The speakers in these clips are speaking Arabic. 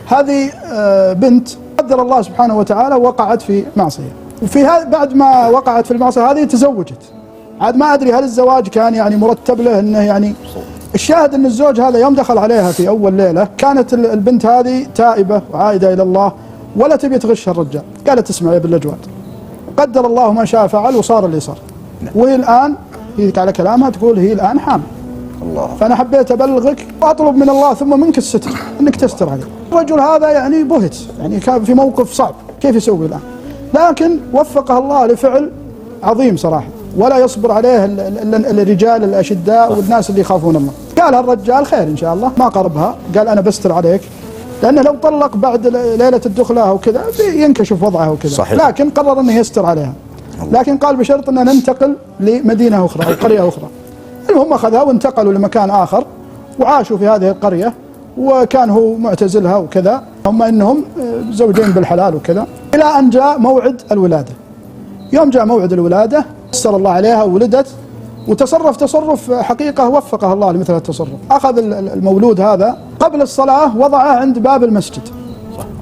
هذه بنت قدر الله سبحانه وتعالى وقعت في معصية، وفي بعد ما وقعت في المعصية هذه تزوجت. عاد ما أدري هل الزواج كان يعني مرتب له إنه يعني الشاهد أن الزوج هذا يوم دخل عليها في أول ليلة كانت البنت هذه تائبة وعائدة إلى الله ولا تبي تغش الرجال. قالت اسمع يا ابن الأجواد، قدر الله ما شاء فعل وصار اللي صار. وهي الآن هي على كلامها تقول هي الآن حامل. الله. فأنا حبيت أبلغك وأطلب من الله ثم منك الستر، أنك تستر عليه. الرجل هذا يعني بهت، يعني كان في موقف صعب، كيف يسوي الآن؟ لكن وفقه الله لفعل عظيم صراحة، ولا يصبر عليه الرجال الأشداء والناس اللي يخافون الله. قال الرجال خير إن شاء الله، ما قربها، قال أنا بستر عليك، لأنه لو طلق بعد ليلة الدخلة وكذا ينكشف وضعه وكذا، لكن قرر أنه يستر عليها. لكن قال بشرط أن ننتقل لمدينة أخرى أو قرية أخرى. المهم أخذها وانتقلوا لمكان آخر وعاشوا في هذه القرية، وكان هو معتزلها وكذا، هم إنهم زوجين بالحلال وكذا، إلى أن جاء موعد الولادة. يوم جاء موعد الولادة يسر الله عليها وولدت، وتصرف تصرف حقيقة وفقه الله لمثل التصرف. أخذ المولود هذا قبل الصلاة وضعه عند باب المسجد،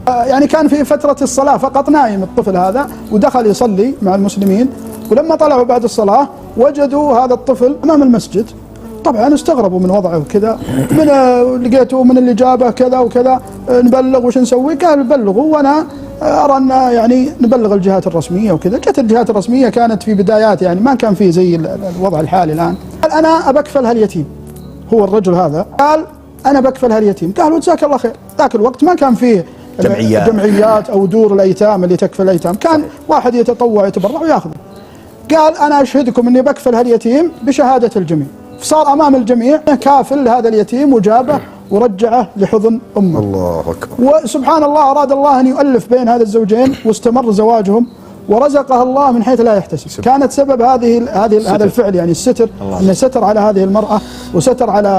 يعني كان في فترة الصلاة فقط نايم الطفل هذا، ودخل يصلي مع المسلمين، ولما طلعوا بعد الصلاة وجدوا هذا الطفل أمام المسجد. طبعا استغربوا من وضعه وكذا، من لقيته من اللي جابه كذا وكذا، نبلغ وش نسوي؟ قال بلغوا وأنا أرى أن يعني نبلغ الجهات الرسمية وكذا. جت الجهات الرسمية كانت في بدايات، يعني ما كان فيه زي الوضع الحالي الآن. قال أنا أبكفل هاليتيم، هو الرجل هذا قال أنا بكفل هاليتيم. قالوا جزاك الله خير. ذاك الوقت ما كان فيه جمعيات أو دور الأيتام اللي تكفل الأيتام، كان واحد يتطوع يتبرع وياخذه. قال أنا أشهدكم أني بكفل هاليتيم بشهادة الجميع. فصار أمام الجميع كافل هذا اليتيم وجابه ورجعه لحضن أمه. الله أكبر. وسبحان الله أراد الله أن يؤلف بين هذا الزوجين واستمر زواجهم، ورزقها الله من حيث لا يحتسب. كانت سبب هذا الفعل يعني الستر، أنه ستر على هذه المرأة وستر على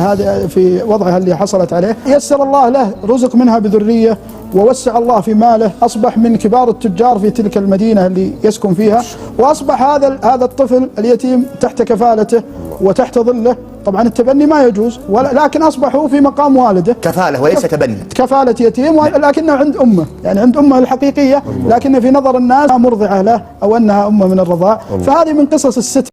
هذه في وضعها اللي حصلت عليه. يسر الله له، رزق منها بذرية ووسع الله في ماله، أصبح من كبار التجار في تلك المدينة اللي يسكن فيها، وأصبح هذا الطفل اليتيم تحت كفالته وتحت ظله. طبعا التبني ما يجوز، لكن أصبحوا في مقام والده، كفالة وليس تبني، كفالة يتيم، لكنه عند أمه، يعني عند أمه الحقيقية، لكن في نظر الناس مرضعة له أو أنها أمه من الرضاع. فهذه من قصص الستر.